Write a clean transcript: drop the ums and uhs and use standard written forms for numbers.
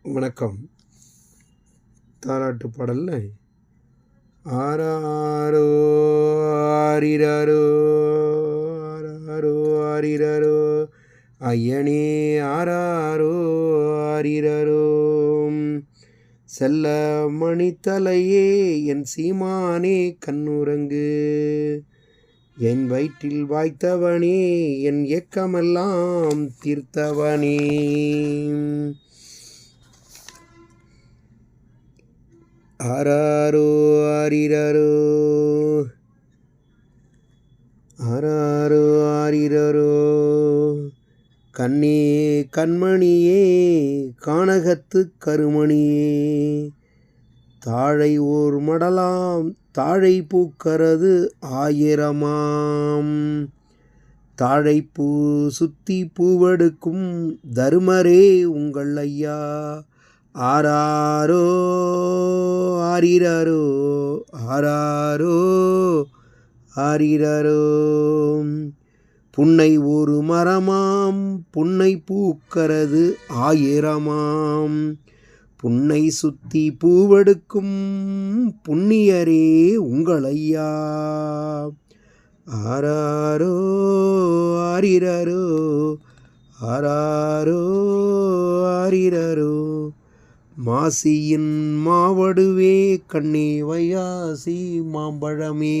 வணக்கம். தாலாட்டு பாடல்ல ஆராரோ ஆரிரரோ ஆராரோ ஆரிரரோ ஐயனே ஆராரோ ஆரிரரோ செல்ல மணித்தலையே என் சீமானே கண்ணுறங்கு என் வயிற்றில் வாய்த்தவனே என் ஏக்கமெல்லாம் தீர்த்தவனே ஆராரோ ஆரிரரோ ஆராரோ ஆரிரரோ கண்ணே கண்மணியே கானகத்து கருமணியே தாழை ஓர் மடலாம் தாழை பூக்கரது ஆயிரமாம் தாழைப்பூ சுத்தி பூவெடுக்கும் தருமரே உங்கள் ஐயா ஆராரோ ஆரிரரோ ஆராரோ ஆரிரரோ புன்னை ஒரு மரமாம் புன்னை பூக்கரது ஆயிரமாம் புன்னை சுத்தி பூவெடுக்கும் புண்ணியரே உங்கள் ஐயா ஆராரோ ஆரிரரோ ஆராரோ ஆரிரரோ மாசியின் மாவடுவே கண்ணே வையாசி மாம்பழமே